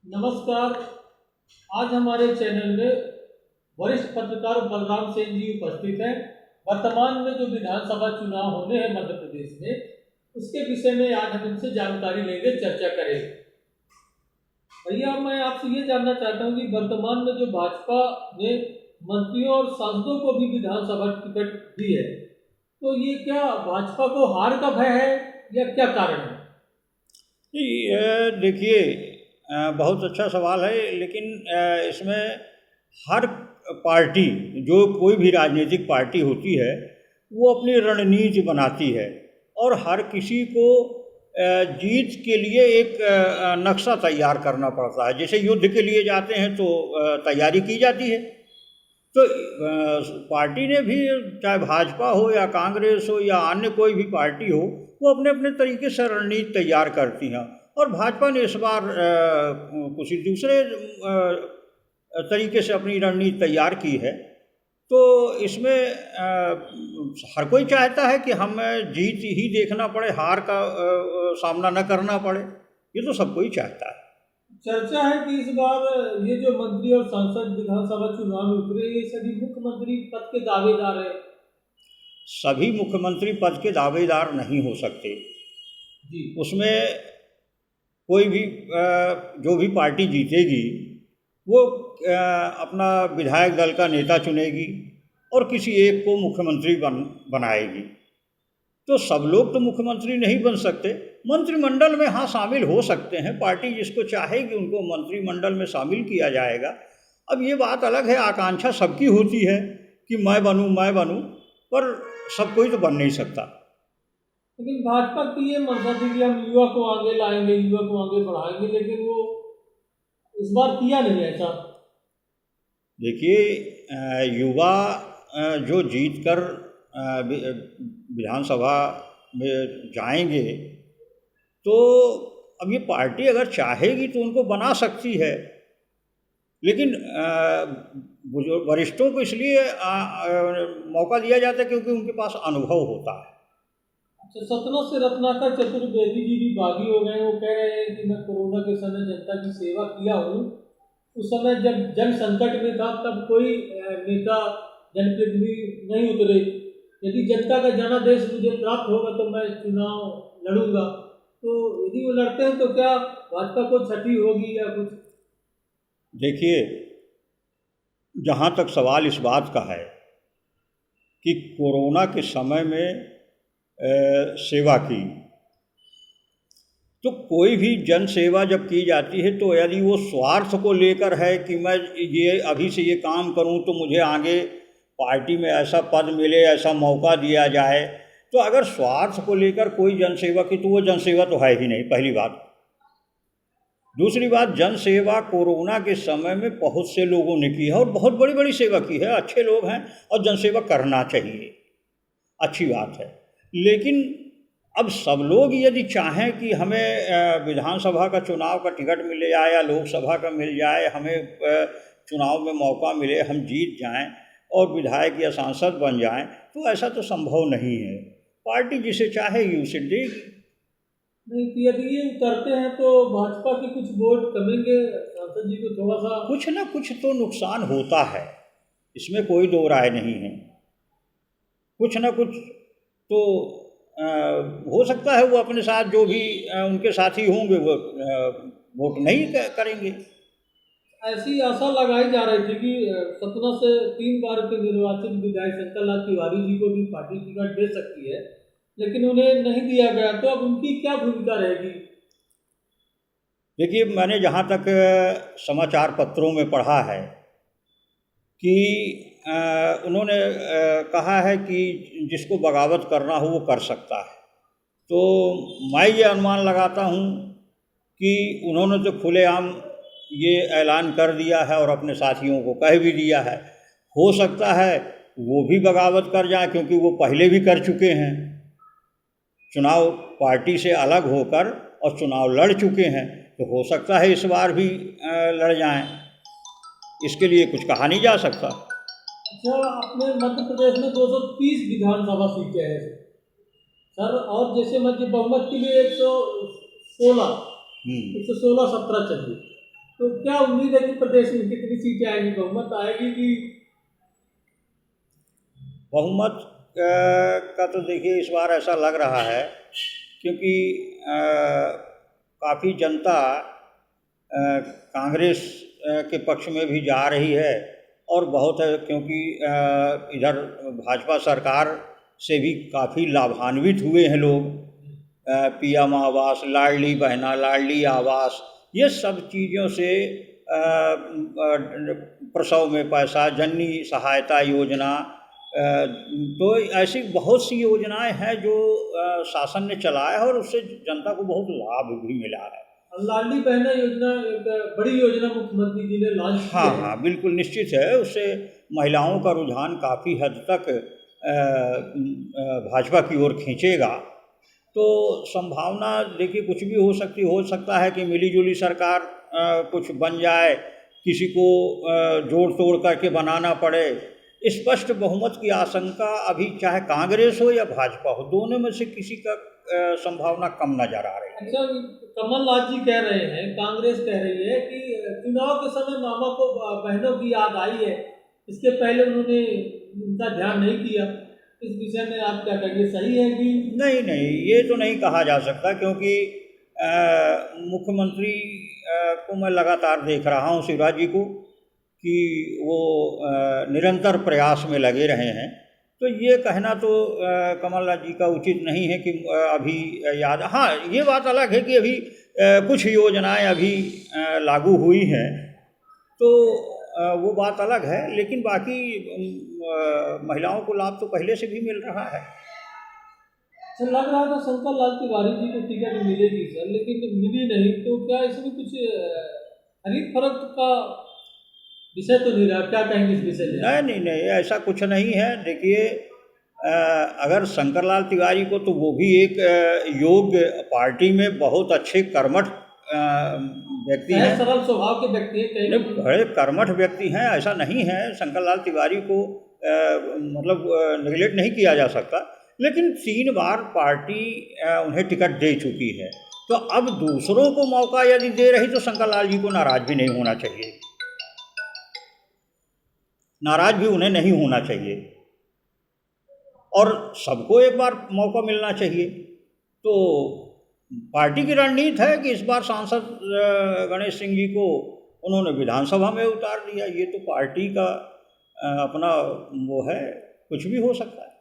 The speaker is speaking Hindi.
नमस्कार। आज हमारे चैनल में वरिष्ठ पत्रकार बलराम सेन जी उपस्थित हैं। वर्तमान में जो विधानसभा चुनाव होने हैं मध्य प्रदेश में, उसके विषय में आज हम इनसे जानकारी लेंगे, चर्चा करेंगे। भैया, मैं आपसे ये जानना चाहता हूँ कि वर्तमान में जो भाजपा ने मंत्रियों और सांसदों को भी विधानसभा टिकट दी है, तो ये क्या भाजपा को हार का भय है या क्या कारण है? ये देखिए, बहुत अच्छा सवाल है। लेकिन इसमें हर पार्टी, जो कोई भी राजनीतिक पार्टी होती है, वो अपनी रणनीति बनाती है और हर किसी को जीत के लिए एक नक्शा तैयार करना पड़ता है। जैसे युद्ध के लिए जाते हैं तो तैयारी की जाती है। तो पार्टी ने भी, चाहे भाजपा हो या कांग्रेस हो या अन्य कोई भी पार्टी हो, वो अपने अपने तरीके से रणनीति तैयार करती हैं। और भाजपा ने इस बार कुछ दूसरे तरीके से अपनी रणनीति तैयार की है। तो इसमें हर कोई चाहता है कि हमें जीत ही देखना पड़े, हार का सामना न करना पड़े। ये तो सब कोई चाहता है। चर्चा है कि इस बार ये जो मंत्री और सांसद विधानसभा चुनाव में उतरे, ये सभी मुख्यमंत्री पद के दावेदार हैं। सभी मुख्यमंत्री पद के दावेदार नहीं हो सकते जी। उसमें कोई भी जो भी पार्टी जीतेगी वो अपना विधायक दल का नेता चुनेगी और किसी एक को मुख्यमंत्री बनाएगी। तो सब लोग तो मुख्यमंत्री नहीं बन सकते। मंत्रिमंडल में हाँ शामिल हो सकते हैं, पार्टी जिसको चाहेगी उनको मंत्रिमंडल में शामिल किया जाएगा। अब ये बात अलग है, आकांक्षा सबकी होती है कि मैं बनूं, पर सब कोई तो बन नहीं सकता। लेकिन भाजपा की ये मंशा थी कि हम युवा को आगे लाएंगे, युवा को आगे बढ़ाएंगे, लेकिन वो इस बार किया नहीं ऐसा। देखिए, युवा जो जीत कर विधानसभा में जाएंगे, तो अब ये पार्टी अगर चाहेगी तो उनको बना सकती है। लेकिन वरिष्ठों को इसलिए मौका दिया जाता है क्योंकि उनके पास अनुभव होता है। अच्छा, सतना से रत्नाकर चतुर्वेदी जी भी बागी हो गए। वो कह रहे हैं कि मैं कोरोना के समय जनता की सेवा किया हूँ। उस समय जब जन संकट में था तब कोई नेता जनप्रतिनिधि नहीं उतरे। यदि जनता का जनादेश मुझे प्राप्त होगा तो मैं चुनाव लड़ूंगा। तो यदि वो लड़ते हैं तो क्या भाजपा को क्षति होगी या कुछ? देखिए, जहाँ तक सवाल इस बात का है कि कोरोना के समय में सेवा की, तो कोई भी जन सेवा जब की जाती है तो यदि वो स्वार्थ को लेकर है कि मैं ये अभी से ये काम करूं तो मुझे आगे पार्टी में ऐसा पद मिले, ऐसा मौका दिया जाए, तो अगर स्वार्थ को लेकर कोई जनसेवा की तो वो जनसेवा तो है ही नहीं, पहली बात। दूसरी बात, जनसेवा कोरोना के समय में बहुत से लोगों ने की है और बहुत बड़ी बड़ी सेवा की है। अच्छे लोग हैं और जनसेवा करना चाहिए, अच्छी बात है। लेकिन अब सब लोग यदि चाहें कि हमें विधानसभा का चुनाव का टिकट मिल जाए या लोकसभा का मिल जाए, हमें चुनाव में मौका मिले, हम जीत जाएं और विधायक या सांसद बन जाएं, तो ऐसा तो संभव नहीं है। पार्टी जिसे चाहेगी उसे देगी। नहीं, तो यदि ये उतरते हैं तो भाजपा के कुछ वोट कमेंगे, सांसद जी को थोड़ा सा कुछ ना कुछ तो नुकसान होता है, इसमें कोई दो राय नहीं है। कुछ ना कुछ तो हो सकता है वो अपने साथ जो भी उनके साथी होंगे वो वोट नहीं करेंगे। ऐसी आशा लगाई जा रही थी कि सतना से 3 बार के निर्वाचित विधायक शंकर लाल तिवारी जी को भी पार्टी टिकट दे सकती है, लेकिन उन्हें नहीं दिया गया। तो अब उनकी क्या भूमिका रहेगी? देखिए, मैंने जहाँ तक समाचार पत्रों में पढ़ा है कि उन्होंने कहा है कि जिसको बगावत करना हो वो कर सकता है। तो मैं ये अनुमान लगाता हूँ कि उन्होंने तो खुलेआम ये ऐलान कर दिया है और अपने साथियों को कह भी दिया है। हो सकता है वो भी बगावत कर जाए क्योंकि वो पहले भी कर चुके हैं, चुनाव पार्टी से अलग होकर और चुनाव लड़ चुके हैं। तो हो सकता है इस बार भी लड़ जाएं, इसके लिए कुछ कहा नहीं जा सकता। अच्छा, अपने मध्य प्रदेश में 230 विधानसभा सीटें हैं सर, और जैसे मध्य बहुमत के लिए 116 116 17 चाहिए। तो क्या उम्मीद है कि प्रदेश में कितनी सीटें आएंगी, बहुमत आएगी कि? बहुमत का तो देखिए इस बार ऐसा लग रहा है, क्योंकि काफ़ी जनता कांग्रेस के पक्ष में भी जा रही है, और बहुत है क्योंकि इधर भाजपा सरकार से भी काफ़ी लाभान्वित हुए हैं लोग। पीएम आवास, लाडली बहना, लाडली आवास, ये सब चीज़ों से प्रसव में पैसा, जननी सहायता योजना, तो ऐसी बहुत सी योजनाएं हैं जो शासन ने चलाया है और उससे जनता को बहुत लाभ भी मिला है। लाडली बहना योजना एक बड़ी योजना मुख्यमंत्री जी ने लॉन्च की हाँ है। हाँ, बिल्कुल निश्चित है, उससे महिलाओं का रुझान काफ़ी हद तक भाजपा की ओर खींचेगा। तो संभावना देखिए कुछ भी हो सकता है कि मिलीजुली सरकार कुछ बन जाए, किसी को जोड़ तोड़ करके बनाना पड़े। स्पष्ट बहुमत की आशंका अभी चाहे कांग्रेस हो या भाजपा हो, दोनों में से किसी का संभावना कम नजर आ रही है। अच्छा, कमलनाथ जी कह रहे हैं, कांग्रेस कह रही है कि चुनाव के समय मामा को बहनों की याद आई है, इसके पहले उन्होंने उनका ध्यान नहीं किया। इस विषय में आप क्या कहेंगे, सही है कि? नहीं नहीं, ये तो नहीं कहा जा सकता, क्योंकि मुख्यमंत्री को मैं लगातार देख रहा हूँ, शिवराज जी को, कि वो निरंतर प्रयास में लगे रहे हैं। तो ये कहना तो कमलनाथ जी का उचित नहीं है कि अभी याद। हाँ, ये बात अलग है कि अभी कुछ योजनाएं अभी लागू हुई हैं, तो वो बात अलग है, लेकिन बाकी महिलाओं को लाभ तो पहले से भी मिल रहा है। सर, लग रहा था शंकर लाल तिवारी जी को टिकट मिलेगी सर, लेकिन मिली नहीं, तो क्या इसमें कुछ खरीद फरोख्त का विषय तो नहीं रहा? क्या कहेंगे इस विषय में? नहीं नहीं नहीं, ऐसा कुछ नहीं है। देखिए अगर शंकरलाल तिवारी को, तो वो भी एक योग्य, पार्टी में बहुत अच्छे कर्मठ व्यक्ति हैं, सरल स्वभाव के व्यक्ति हैं, कहीं बड़े कर्मठ व्यक्ति हैं, ऐसा नहीं है। शंकरलाल तिवारी को मतलब निगलेक्ट नहीं किया जा सकता, लेकिन 3 बार पार्टी उन्हें टिकट दे चुकी है, तो अब दूसरों को मौका यदि दे रही तो शंकरलाल जी को नाराज भी नहीं होना चाहिए, नाराज भी उन्हें नहीं होना चाहिए, और सबको एक बार मौका मिलना चाहिए। तो पार्टी की रणनीति है कि इस बार सांसद गणेश सिंह जी को उन्होंने विधानसभा में उतार दिया। ये तो पार्टी का अपना वो है, कुछ भी हो सकता है।